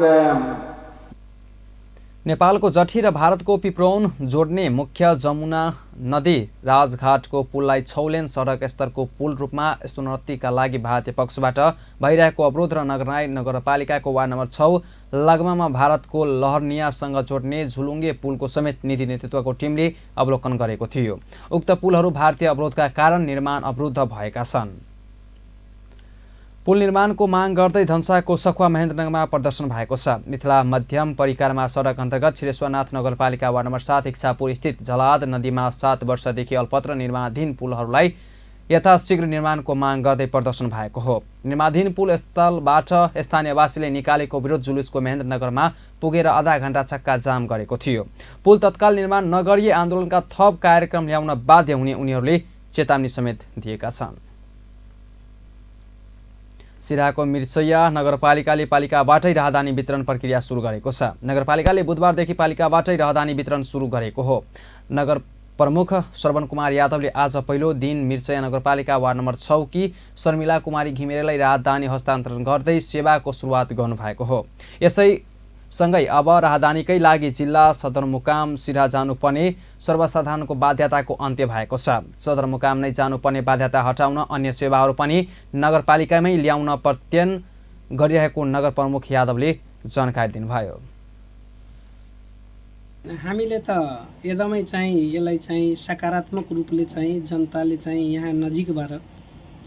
नेपालको जठी र भारतको पिप्रोन जोड्ने मुख्य जमुना नदी राजघाटको पुललाई 6 लेन सडक स्तरको पुल रूपमा स्तरोन्नतिका लागि भारतीय पक्षबाट भइरहेको अवरोध र नगरपालिकाको वार्ड नम्बर 6 लगमामा भारतको लहरनियासँग जोड्ने झुलुङ्गे पुलको समेत नीति नेतृत्वको टिमले अवलोकन गरेको थियो। उक्त पुलहरू भारतीय अवरोधका कारण निर्माण अवरुद्ध भएका छन्। पुल निर्माणको माग गर्दै धनुषाको सखुवा महेन्द्रनगरमा प्रदर्शन भएको छ। मिथिला मध्यम परिकारमा सडक अन्तर्गत छिरेश्वरनाथ नगरपालिका वार्ड नम्बर 7 इच्छापुर स्थित झलाद नदीमा 7 वर्षदेखि अल्पत्र निर्माणाधीन पुलहरूलाई यथाशीघ्र निर्माणको माग गर्दै प्रदर्शन भएको हो। निर्माणाधीन पुल स्थलबाट स्थानीयवासीले निकालेको विरोध जुलुसको महेन्द्रनगरमा पुगेर आधा घण्टा चक्का जाम गरेको थियो। पुल तत्काल निर्माण नगरिए आन्दोलनका थप कार्यक्रम ल्याउन बाध्य हुने उनीहरूले चेतावनी समेत दिएका छन्। सिराहाको मिर्चैया नगरपालिकाले पालिकाबाटै राहदानी वितरण प्रक्रिया सुरु गरेको छ। नगरपालिकाले बुधबारदेखि पालिकाबाटै राहदानी वितरण सुरु गरेको हो। नगर प्रमुख श्रवण कुमार यादवले आज पहिलो दिन मिर्चैया नगरपालिका वार्ड नम्बर 6 की शर्मिला कुमारी घिमिरेलाई राहदानी हस्तान्तरण गर्दै सेवाको सुरुवात गर्नुभएको हो। यसैसँगै अब राहदानीकै लागि जिल्ला सदरमुकाम सिराहा जानुपर्ने सर्वसाधारणको बाध्यताको अन्त्य भएको छ। सदरमुकाम नै जानुपर्ने बाध्यता हटाउन अन्य सेवाहरू पनि नगरपालिकामै ल्याउन प्रत्ययन गरिरहेको नगर प्रमुख यादवले जानकारी दिनुभयो। हामीले त एकदमै चाहिँ यसलाई चाहिँ सकारात्मक रूपले चाहिँ जनताले चाहिँ यहाँ नजिकबाट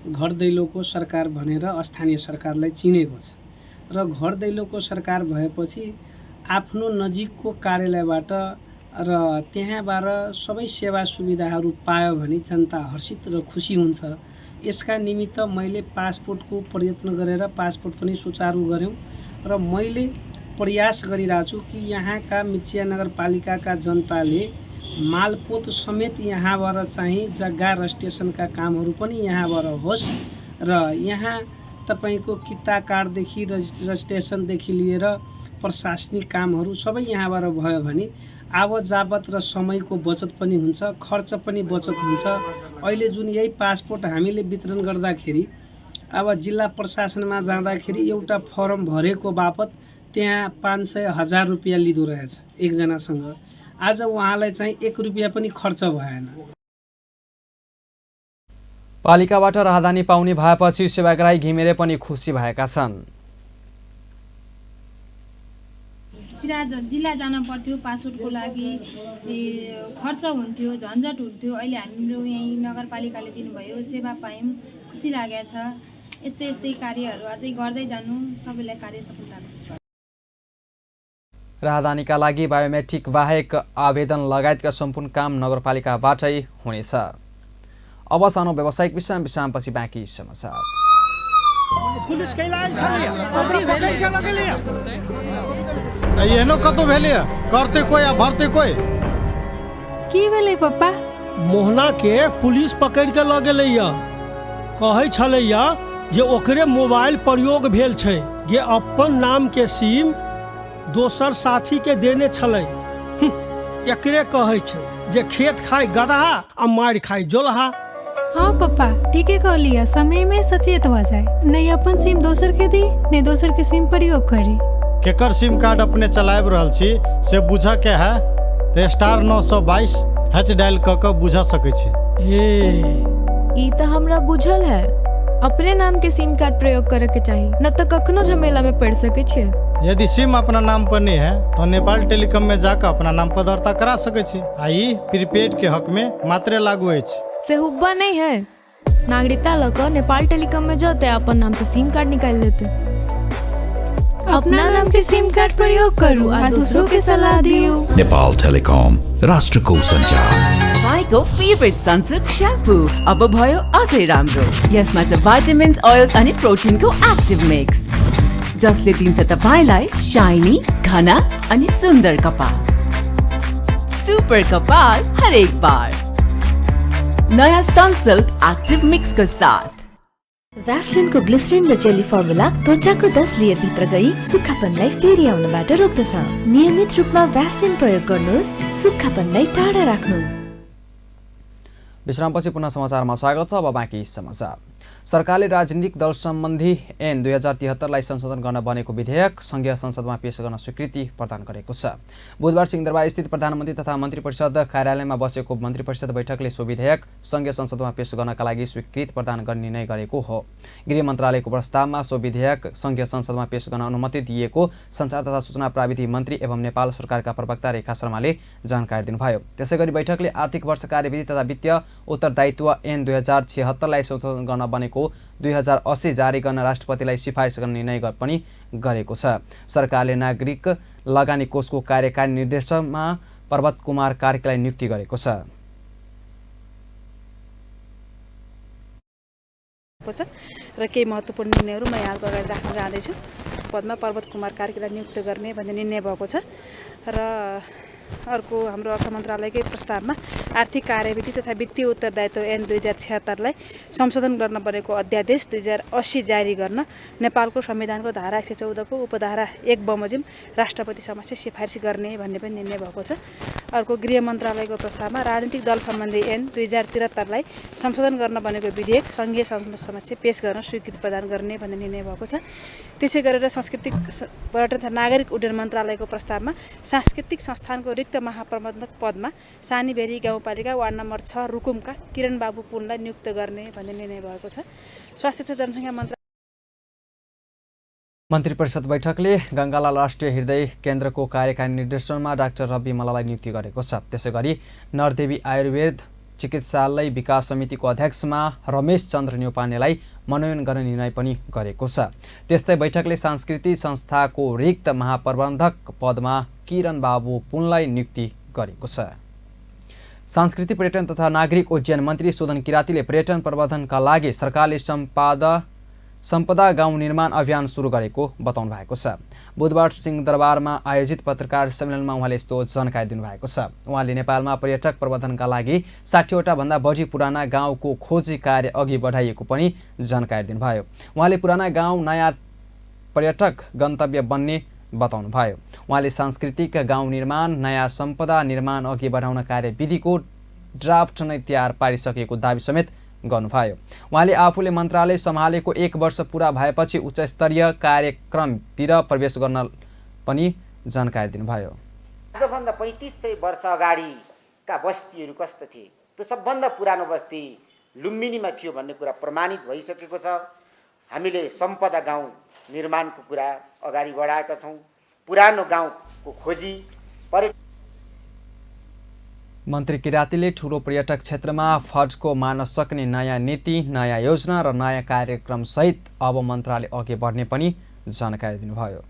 घर दैलोको सरकार भनेर स्थानीय सरकारलाई चिनेको छ र घर दैलोको सरकार भएपछि आफ्नो नजिकको कार्यालयबाट र त्यहाँबाट सबै सेवा सुविधाहरू पायो भने जनता हर्षित र खुसी हुन्छ। यसका निमित्त मैले पासपोर्टको प्रयत्न गरेर पासपोर्ट पनि सुचारू गऱ्यौँ र मैले प्रयास गरिरहेको छु कि यहाँका मिर्चैया नगरपालिकाका जनताले मालपोत समेत यहाँबाट चाहिँ जग्गा रजिस्ट्रेसनका कामहरू पनि यहाँबाट होस् र यहाँ तपाईको किता कार्डदेखि रजिस्ट्रेसनदेखि लिएर प्रशासनिक कामहरू सबै यहाँबाट भयो भने आवत जावत र समयको बचत पनि हुन्छ, खर्च पनि बचत हुन्छ। अहिले जुन यही पासपोर्ट हामीले वितरण गर्दाखेरि अब जिल्ला प्रशासनमा जाँदाखेरि एउटा फर्म भरेको बापत त्यहाँ 500,000 रुपियाँ लिँदो रहेछ एकजनासँग। आज उहाँलाई चाहिँ 1 रुपियाँ पनि खर्च भएन। पालिकाबाट राहदानी पाउने भएपछि सेवाग्राही घिमिरे पनि खुसी भएका छन्। जिल्ला जान पर्थ्यो पासपोर्टको लागि, खर्च हुन्थ्यो, झन्झट हुन्थ्यो। अहिले हाम्रो यही नगरपालिकाले दिनुभयो, सेवा पायौँ, खुसी लागेको छ। यस्तै यस्तै कार्यहरू अझै गर्दै जानु, सबैलाई कार्य सफलता होस्। राहदानीका लागि बायोमेट्रिक बाहेक आवेदन लगायतका सम्पूर्ण काम नगरपालिकाबाटै हुनेछ। अब सानो व्यावसायिक विश्रामपछि बाँकी समाचार। एहनो कतो भेलिए करते कोई आ भरते कोई की भेलै पप्पा? मोहना के पुलिस पकड़ के ल गेलै या, कहै छलै या जे ओकरे मोबाइल प्रयोग भेल छै, जे अपन नाम के सिम दोसर साथी के देने छलै। एकरे कहै छै जे खेत खाय गदहा आ मार खाय जोलहा। हाँ पप्पा ठीके कह लिया, समय में सचेत हो जाए, नहीं अपन सिम दोसर के दी, नहीं दोसर के सिम प्रयोग करी। केकर सिम कार्ड अपने चलाब रहल छी से बुझ के है तो *922# डायल क के बुझ सकै छी। ई तो हमरा बुझल है, अपने नाम के सिम कार्ड प्रयोग करे के चाहिए, न तो कखनो झमेला में पड़ सके छे। यदि सिम अपना नाम पर नहीं है तो नेपाल टेलीकॉम में जाकर अपना नाम पर दर्ता करा सके छी। आई प्रीपेड के हक में मात्र लागू है। से हुब्बा नहीं है, नागरिकता लगा नेपाल टेलीकॉम में जाते अपन नाम से सिम कार्ड निकाल लेते। अपना नाम के सिम कार्ड प्रयोग करू और दूसरों के सलाह दियो। नेपाल टेलिकॉम, राष्ट्रको सञ्चार। तपाईँको फेभरेट सनसिल्क स्याम्पू अब भयो अझै राम्रो। यसमा छ भाइटामिन्स, ओइल्स अनि प्रोटिनको एक्टिभ मिक्स, जसले दिन्छ तपाईलाई शाइनी, घना अनि सुन्दर कपाल। सुपर कपाल हरेक बार नयाँ सनसिल्क एक्टिभ मिक्स को साथ। भ्यासलिनको ग्लिसरिन र जेली फर्मुला त्वचाको 10 लेयर भित्र गई सुक्खापनलाई फेरि आउनबाट रोक्दछ। नियमित रूपमा भ्यासलिन प्रयोग गर्नुहोस्, सुक्खापनलाई टाढा राख्नुहोस्। विश्रामपछि पुनः समाचारमा स्वागत छ। अब बाँकी समाचार। सरकारले राजनीतिक दल सम्बन्धी ऐन 2073लाई संशोधन गर्न बनेको विधेयक संघीय संसदमा पेश गर्न स्वीकृति प्रदान गरेको छ। बुधबार सिंहदरबार स्थित प्रधानमन्त्री तथा मन्त्री परिषद कार्यालयमा बसेको मन्त्री परिषद बैठकले सो विधेयक संघीय संसदमा पेश गर्नका लागि स्वीकृति प्रदान गर्ने निर्णय गरेको हो। गृह मन्त्रालयको प्रस्तावमा सो विधेयक संघीय संसदमा पेश गर्न अनुमति दिएको सञ्चार तथा सूचना प्राविधि मन्त्री एवं नेपाल सरकारका प्रवक्ता रेखा शर्माले जानकारी दिनुभयो। त्यसैगरी बैठकले आर्थिक वर्ष कार्यविधि तथा वित्तीय उत्तरदायित्व ऐन 2076लाई संशोधन गर्न बनेको 2080 जारी गर्न राष्ट्रपतिलाई सिफारिस गर्ने निर्णय पनि गरेको छ। सरकारले नागरिक लगानी कोषको कार्यकारी निर्देशकमा पर्वत कुमार कार्कीलाई नियुक्ति गरेको छ। र केही महत्त्वपूर्ण निर्णयहरू म यहाँको अगाडि राख्न जाँदैछु। पदमा पर्वत कुमार कार्कीलाई नियुक्त गर्ने भन्ने निर्णय भएको छ र अर्को हाम्रो अर्थ मन्त्रालयकै प्रस्तावमा आर्थिक कार्यविधि तथा वित्तीय उत्तरदायित्व ऐन 2076लाई संशोधन गर्न बनेको अध्यादेश 2080 जारी गर्न नेपालको संविधानको धारा 114 को उपधारा 1 बमोजिम राष्ट्रपति समक्ष सिफारिस गर्ने भन्ने पनि निर्णय भएको छ। अर्को गृह मन्त्रालयको प्रस्तावमा राजनीतिक दल सम्बन्धी ऐन 2073लाई संशोधन गर्न बनेको विधेयक संघीय संसद समक्ष पेश गर्न स्वीकृति प्रदान गर्ने भन्ने निर्णय भएको छ। त्यसै गरेर सांस्कृतिक पर्यटन तथा नागरिक उड्डयन मन्त्रालयको प्रस्तावमा सांस्कृतिक संस्थानको रिक्त महाप्रबन्धक पदमा सानीभेरी गाउँपालिका वार्ड नम्बर 6 रुकुमका किरण बाबु पुनलाई नियुक्त गर्ने भन्ने निर्णय भएको छ। स्वास्थ्य तथा जनसङ्ख्या मन्त्री परिषद बैठकले गङ्गालाल राष्ट्रिय हृदय केन्द्रको कार्यकारी निर्देशनमा डाक्टर रवि मल्ललाई नियुक्ति गरेको छ। त्यसैगरी नरदेवी आयुर्वेद चिकित्सालय विकास समितिको अध्यक्षमा रमेश चन्द्र न्यौपानेलाई मनोनयन गर्ने निर्णय पनि गरेको छ। त्यस्तै बैठकले सांस्कृतिक संस्थाको रिक्त महाप्रबन्धक पदमा किरण बाबु पुनलाई नियुक्ति गरेको छ। सांस्कृतिक पर्यटन तथा नागरिक उड्डयन मन्त्री सुदन किरातीले पर्यटन प्रवर्धनका लागि सरकारले सम्पदा गाउँ निर्माण अभियान सुरु गरेको बताउनु भएको छ। बुधबार सिंहदरबारमा आयोजित पत्रकार सम्मेलनमा उहाँले यस्तो जानकारी दिनुभएको छ। उहाँले नेपालमा पर्यटक प्रवर्धनका लागि 60वटा भन्दा बढी पुराना गाउँको खोजी कार्य अघि बढाइएको पनि जानकारी दिनुभयो। उहाँले पुराना गाउँ नयाँ पर्यटक गन्तव्य बन्ने बताउनुभयो। उहाँले सांस्कृतिक गाउँ निर्माण नयाँ सम्पदा निर्माण अघि बढाउन कार्यविधिको ड्राफ्ट नै तयार पारिसकेको दावी समेत गर्नुभयो। उहाँले आफूले मन्त्रालय सम्हालेको 1 वर्ष पुरा भएपछि उच्चस्तरीय कार्यक्रमतिर प्रवेश गर्न पनि जानकारी दिनुभयो। आजभन्दा 3500 वर्ष अगाडिका बस्तीहरू कस्ता थिए, त्यो सबभन्दा पुरानो बस्ती लुम्बिनीमा थियो भन्ने कुरा प्रमाणित भइसकेको छ। हामीले सम्पदा गाउँ निर्माणको कुरा अगाडि बढाएका छौँ। पुरानो गाउँको खोजी मन्त्री किरातीले ठूलो पर्यटक क्षेत्रमा फड्को मार्न सक्ने नयाँ नीति, नयाँ योजना र नयाँ कार्यक्रम सहित अब मन्त्रालय अघि बढ्ने पनि जानकारी दिनुभयो।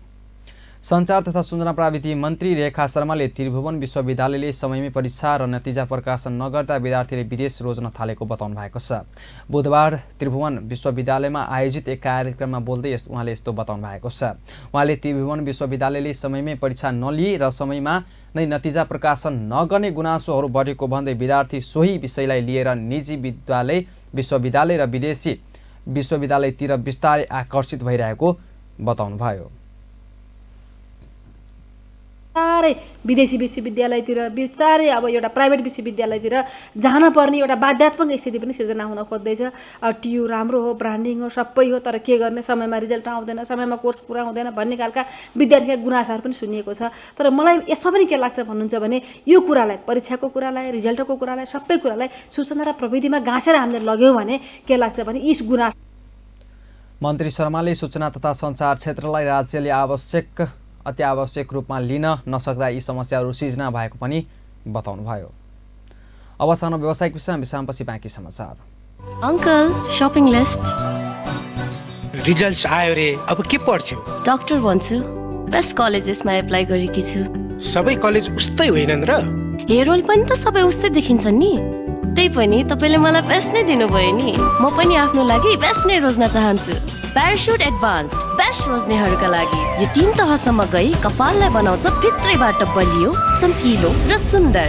सञ्चार तथा सूचना प्राविधि मन्त्री रेखा शर्माले त्रिभुवन विश्वविद्यालयले समयमै परीक्षा र नतिजा प्रकाशन नगर्दा विद्यार्थीले विदेश रोज्न थालेको बताउनु भएको छ। बुधबार त्रिभुवन विश्वविद्यालयमा आयोजित एक कार्यक्रममा बोल्दै उहाँले यस्तो बताउनु भएको छ। उहाँले त्रिभुवन विश्वविद्यालयले समयमै परीक्षा नलिई र समयमा नै नतिजा प्रकाशन नगर्ने गुनासोहरू बढेको भन्दै विद्यार्थी सोही विषयलाई लिएर निजी विश्वविद्यालय र विदेशी विश्वविद्यालयतिर बिस्तारै आकर्षित भइरहेको बताउनुभयो। बिस्तारै विदेशी विश्वविद्यालयतिर बिस्तारै अब एउटा प्राइभेट विश्वविद्यालयतिर जान पर्ने एउटा बाध्यात्मक स्थिति पनि सिर्जना हुन खोज्दैछ। टियु राम्रो हो, ब्रान्डिङ हो, सबै हो, तर के गर्ने, समयमा रिजल्ट आउँदैन, समयमा कोर्स पुरा हुँदैन भन्ने खालका विद्यार्थीका गुनासाहरू पनि सुनिएको छ। तर मलाई यसमा पनि के लाग्छ भन्नुहुन्छ भने यो कुरालाई, परीक्षाको कुरालाई, रिजल्टको कुरालाई, सबै कुरालाई सूचना र प्रविधिमा गाँसेर हामीले लग्यौँ भने के लाग्छ भने यी गुनास। मन्त्री शर्माले सूचना तथा सञ्चार क्षेत्रलाई राज्यले अति आवश्यक रूपमा लिन नसक्दा यी समस्याहरू सिर्जना भएको पनि बताउनुभयो। अब सानो व्यावसायिक विश्रामपछि बाँकी समाचार। अंकल शपिङ लिस्ट रिजल्ट्स आयो रे, अब के पढ्छौ? डाक्टर भन्छु। बेस्ट कलेजेसमा एप्लाई गरेकी छु। सबै कलेज उस्तै होइनन् र? हेरोल पनि त सबै उस्तै देखिन्छन् नि। त्यही पनि तपाईले मलाई बेस्ट नै दिनुभयो नि। म पनि आफ्नो लागि बेस्ट नै रोज्न चाहन्छु। प्याराशुट एडभान्स्ड बेस्ट रोज्नेहरूका लागि यो 3 तहसम्म गई कपाललाई बनाउँछ भित्रैबाट बलियो, चम्किलो र सुन्दर।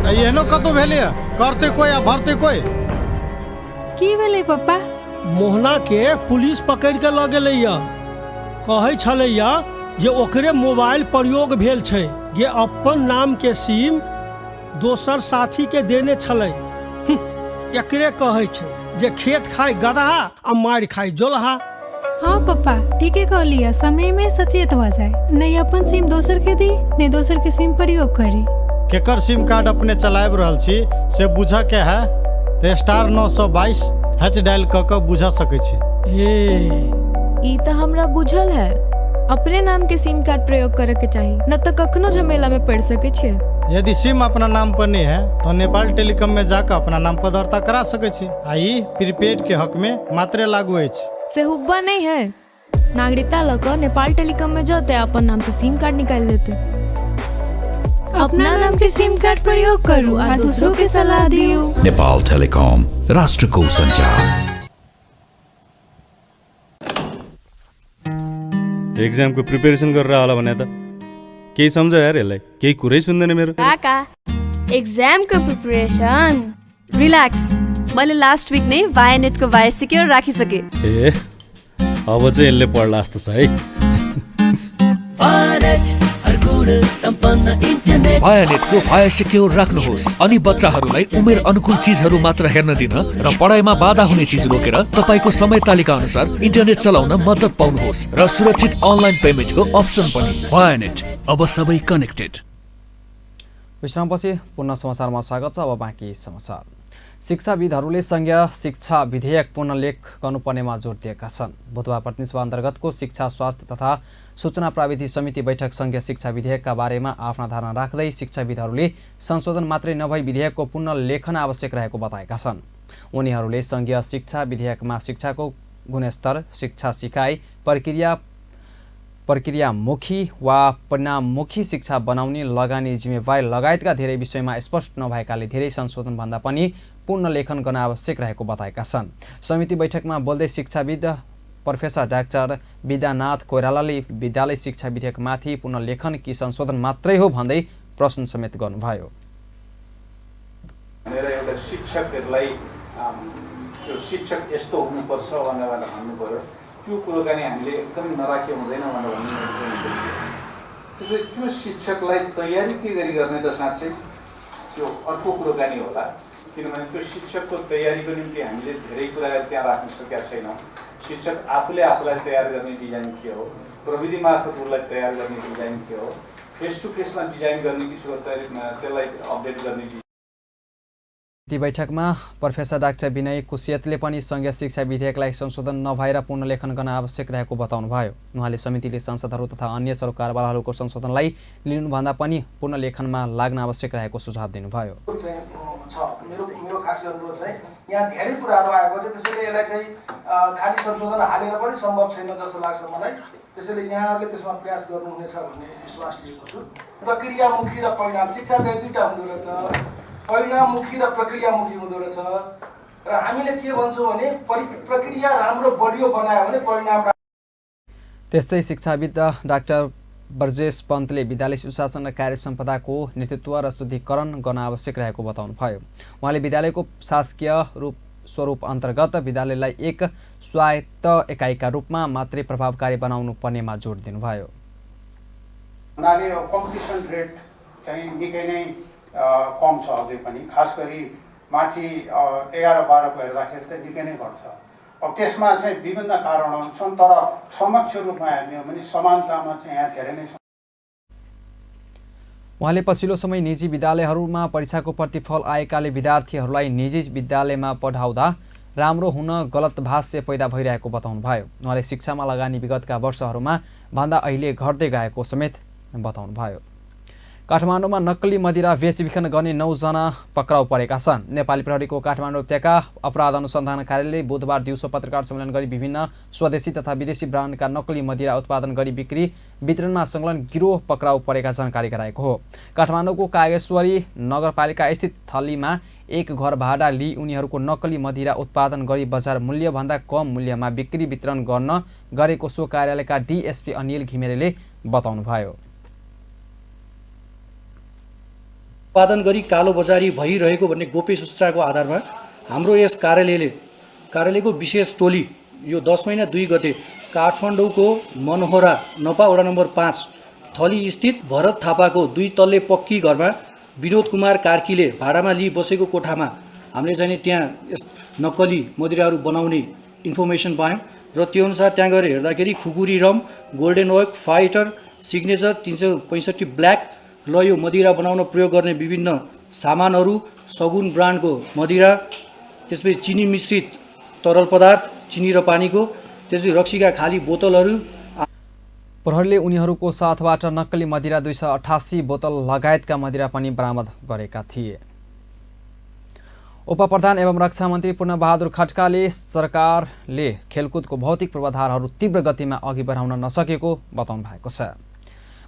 एहनो कतो भेलै? करते कोई आ भरते कोई? की भेलै पप्पा? मोहना के पुलिस पकड़ के ल गेलै या। कहै छलै या जे ओकरे मोबाइल प्रयोग भेल छै जे अपन नाम के सिम दोसर साथी के देने छलै। एकरे कहै छै जे खेत खाए गदहा आ मार खाए जोलहा। हाँ पप्पा ठीके कह लिया, समय में सचेत हो जाए, नहीं अपन सिम दोसर के दी नहीं दोसर के सिम प्रयोग करी। केकर सिम कार्ड अपने चलाब रहल छी से बुझ के है तो *922# डायल क के बुझ सकै छी। ई तो हमरा बुझल है, अपने नाम के सिम कार्ड प्रयोग करे के चाहिए, न तो कखनो झमेला में पड़ सके छे। यदि सिम अपना नाम पर नहीं है तो नेपाल टेलीकॉम में जाकर अपना नाम पर दर्ता करा सकै छी। आई प्रीपेड के हक में मात्रे लागू अछि। से हुब्बा नहीं है, नागरिकता लगा नेपाल टेलीकॉम में जाते अपन नाम से सिम कार्ड निकाल लेते। अपना नाम के सिम कार्ड प्रयोग करूँ और दूसरों के सलाह दियो। नेपाल टेलीकॉम, राष्ट्र को संचार। एक्जाम को प्रिपरेसन गरेर होला भने त केही सम्झ यार, यसलाई केही कुरै सुन्दैन मेरो। काका एक्जाम को प्रिपरेसन रिल्याक्स, मैले लास्ट विक नै वायनेट को वाय सिक्योर राखिसके। ए अब चाहिँ यसले पढ्ला जस्तो छ है। वायानेटको वाय सिक्योर राख्नुहोस् अनि बच्चाहरूलाई उमेर अनुकूल चीजहरू मात्र हेर्न दिन र पढाइमा बाधा हुने चीज रोकेर तपाईको समय तालिका अनुसार इन्टरनेट चलाउन मद्दत पाउनुहोस् र सुरक्षित अनलाइन पेमेन्टको अप्सन पनि। वायानेट, अब सबै कनेक्टेड। विश्रामपछि पुनः समाचारमा स्वागत छ। अब बाँकी समाचार। शिक्षाविदहरूले संघीय शिक्षा विधेयक पुनर्लेख गर्नुपर्नेमा जोड दिएका छन्। बुधबार प्रतिनिधि सभा अन्तर्गतको शिक्षा, स्वास्थ्य तथा सूचना प्राविधि समिति बैठक संघीय शिक्षा विधेयकका बारेमा आफ्ना धारणा राख्दै शिक्षाविदहरूले संशोधन मात्रै नभई विधेयकको पुनर्लेखन आवश्यक रहेको बताएका छन्। उनीहरूले संघीय शिक्षा विधेयकमा शिक्षाको गुणस्तर, शिक्षा सिकाइ, प्रक्रियामुखी वा परिणाममुखी शिक्षा बनाउने, लगानी जिम्मेवारी लगायतका धेरै विषयमा स्पष्ट नभएकाले धेरै संशोधन भन्दा पनि पुनर्लेखन गर्न आवश्यक रहेको बताएका छन्। समिति बैठकमा बोल्दै शिक्षाविद प्रोफेसर डाक्टर विद्यानाथ कोइरालाले विद्यालय शिक्षा विधेयकमाथि पुनर्लेखन कि संशोधन मात्रै हो भन्दै प्रश्न समेत गर्नुभयो। एउटा शिक्षकहरूलाई त्यो शिक्षक यस्तो हुनुपर्छ भनेर भन्नुभयो, त्यो कुराकानी हामीले एकदमै नराखे हुँदैन भनेर त्यसैले त्यो शिक्षकलाई तयारी के गरी गर्ने त साँच्चै त्यो अर्को कुराकानी होला। किनभने त्यो शिक्षकको तयारीको निम्ति हामीले धेरै कुराहरू त्यहाँ राख्न सकेका छैनौँ। शिक्षक आफूलाई तयार गर्ने डिजाइन के हो, प्रविधि मार्फत उसलाई तयार गर्ने डिजाइन के हो, फेस टु फेसमा डिजाइन गर्ने किसिमको त्यसलाई अपडेट गर्ने। ती बैठकमा प्रोफेसर डाक्टर विनय कुसियतले पनि संघीय शिक्षा विधेयकलाई संशोधन नभएर पुनर्लेखन गर्न आवश्यक रहेको बताउनुभयो। उहाँले समितिले सांसदहरू तथा अन्य सरकारवालाहरूको संशोधनलाई लिनुभन्दा पनि पुनर्लेखनमा लाग्न आवश्यक रहेको सुझाव दिनुभयो। मेरो खास अनुरोध चाहिँ यहाँ धेरै कुराहरू आएको छ, त्यसैले यसलाई चाहिँ खाली संशोधन हालेर पनि सम्भव छैन जस्तो लाग्छ मलाई। त्यसैले यहाँहरूले त्यसमा प्रयास गर्नुहुनेछ भन्ने विश्वास लिएको छु। प्रक्रियामुखी र परिणाम शिक्षा चाहिँ दुईटा हुँदो रहेछ, परिणाममुखी र प्रक्रियामुखी हुँदो रहेछ। र हामीले के भन्छौँ भने प्रक्रिया राम्रो बलियो बनायो भने परिणाम। त्यस्तै शिक्षाविद डाक्टर ब्रजेश पन्तले विद्यालय सुशासन र कार्य सम्पदाको नेतृत्व र शुद्धिकरण गर्न आवश्यक रहेको बताउनुभयो। उहाँले विद्यालयको शासकीय स्वरूप अन्तर्गत विद्यालयलाई एक स्वायत्त एकाइका रूपमा मात्रै प्रभावकारी बनाउनु पर्नेमा जोड दिनुभयो। कम्पिटिसन रेट चाहिँ निकै नै कम छ अझै पनि, खास गरी माथि 11-12 हेर्दाखेरि त निकै नै घट्छ। अब त्यसमा चाहिँ विभिन्न कारणहरू छन्, तर समक्ष रूपमा हेर्ने हो भने समानतामा चाहिँ यहाँ धेरै नै छ। उहाँले पछिल्लो समय निजी विद्यालयहरूमा परीक्षाको प्रतिफल आएकाले विद्यार्थीहरूलाई निजी विद्यालयमा पढाउँदा राम्रो हुन गलत भाष्य पैदा भइरहेको बताउनुभयो। उहाँले शिक्षामा लगानी विगतका वर्षहरूमा भन्दा अहिले घट्दै गएको समेत बताउनुभयो। काठमाडौँमा नक्कली मदिरा बेचबिखन गर्ने 9 जना पक्राउ परेका छन्। नेपाली प्रहरीको काठमाडौँ उपत्यका अपराध अनुसन्धान कार्यालयले बुधबार दिउँसो पत्रकार सम्मेलन गरी विभिन्न स्वदेशी तथा विदेशी ब्रान्डका नक्कली मदिरा उत्पादन गरी बिक्री वितरणमा संलग्न गिरोह पक्राउ परेका जानकारी गराएको हो। काठमाडौँको कागेश्वरी नगरपालिका स्थित थलीमा एक घर भाडा लिई उनीहरूको नक्कली मदिरा उत्पादन गरी बजार मूल्यभन्दा कम मूल्यमा बिक्री वितरण गर्न गरेको सो कार्यालयका डीएसपी अनिल घिमिरेले बताउनुभयो। उत्पादन गरी कालो बजारी भइरहेको भन्ने गोप्य सूचनाको आधारमा हाम्रो यस कार्यालयको विशेष टोली यो 10 महिना 2 गते काठमाडौँको मनोहरा नपा वडा नम्बर 5 थली स्थित भरत थापाको 2 तल्ले पक्की घरमा विनोद कुमार कार्कीले भाडामा लिई बसेको कोठामा हामीले चाहिँ त्यहाँ नक्कली मदिराहरू बनाउने इन्फर्मेसन पायौँ र त्यो अनुसार त्यहाँ गएर हेर्दाखेरि Khukuri rum, golden oak, fighter, signature 365 black ल यो मदिरा बनाउन प्रयोग गर्ने विभिन्न सामानहरू, सगुन ब्रान्डको मदिरा, त्यसपछि चिनी मिश्रित तरल पदार्थ, चिनी र पानीको, त्यसपछि रक्सीका खाली बोतलहरू। प्रहरीले उनीहरूको साथबाट नक्कली मदिरा 288 बोतल लगायतका मदिरा पनि बरामद गरेका थिए। उपप्रधान एवं रक्षा मन्त्री पूर्णबहादुर खड्काले सरकारले खेलकुदको भौतिक पूर्वाधारहरू तीव्र गतिमा अघि बढाउन नसकेको बताउनु भएको छ।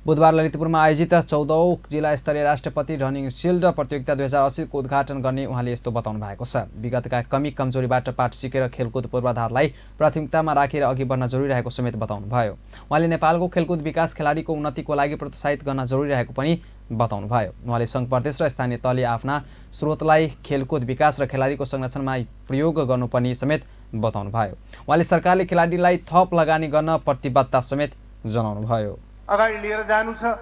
बुधबार ललितपुरमा आयोजित 14औं जिल्ला स्तरीय राष्ट्रपति रनिङ सिल्ड प्रतियोगिता 2080 को उद्घाटन गर्ने उहाँले यस्तो बताउनु भएको छ। विगतका कमी कमजोरीबाट पाठ सिकेर खेलकुद पूर्वाधारलाई प्राथमिकतामा राखेर अघि बढ्न जरुरी रहेको समेत बताउनु भयो। उहाँले नेपालको खेलकुद विकास खेलाडीको उन्नतिको लागि प्रोत्साहित गर्न जरुरी रहेको पनि बताउनु भयो। उहाँले सङ्घ प्रदेश र स्थानीय तहले आफ्ना स्रोतलाई खेलकुद विकास र खेलाडीको संरक्षणमा प्रयोग गर्नुपर्ने समेत बताउनु भयो। उहाँले सरकारले खेलाडीलाई थप लगानी गर्न प्रतिबद्धता समेत जनाउनु भयो। अगाडि लिएर जानु छ।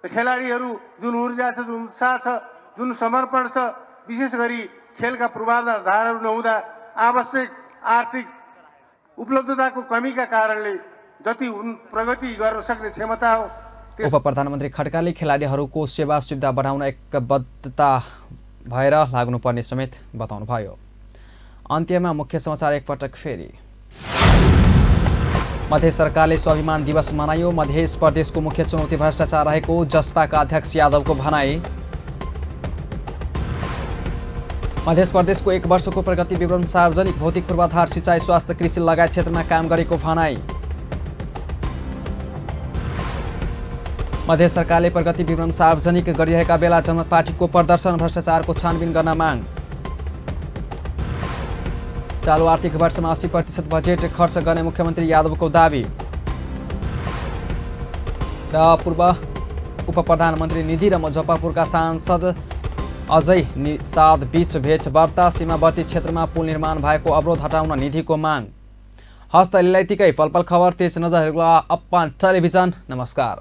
खेलाडीहरू जुन ऊर्जा छ, जुन उत्साह छ, जुन समर्पण छ, विशेष गरी खेलका पूर्वाधारहरू नहुँदा आवश्यक आर्थिक उपलब्धताको कमीका कारणले जति प्रगति गर्न सक्ने क्षमता हो। उप प्रधानमन्त्री खड्काले खेलाडीहरूको सेवा सुविधा बढाउन एकबद्धता भएर लाग्नुपर्ने समेत बताउनु भयो। अन्त्यमा मुख्य समाचार एकपटक फेरि। मध्य सरकारले स्वाभिमान दिवस मनायो। मध्य प्रदेशको मुख्य चुनौती भ्रष्टाचार रहेको जसपाका अध्यक्ष यादवको भनाई। मध्य प्रदेशको 1 वर्षको प्रगति विवरण सार्वजनिक। भौतिक पूर्वाधार, सिँचाइ, स्वास्थ्य, कृषि लगायत क्षेत्रमा काम गरेको भनाई। मध्य सरकारले प्रगति विवरण सार्वजनिक गरिरहेका बेला जनमत पार्टीको प्रदर्शन, भ्रष्टाचारको छानबिन गर्न माग। चालु आर्थिक वर्षमा 80% बजेट खर्च गर्ने मुख्यमन्त्री यादवको दावी। र पूर्व उप प्रधानमन्त्री निधि र मुजफ्फरपुरका सांसद अजय निषाद बीच भेटवार्ता। सीमावर्ती क्षेत्रमा पुल निर्माण भएको अवरोध हटाउन निधिको माग। हस्त यतिकै पलपल खबर तेज नजर हेर्नुहोला अपन टेलिभिजन। नमस्कार।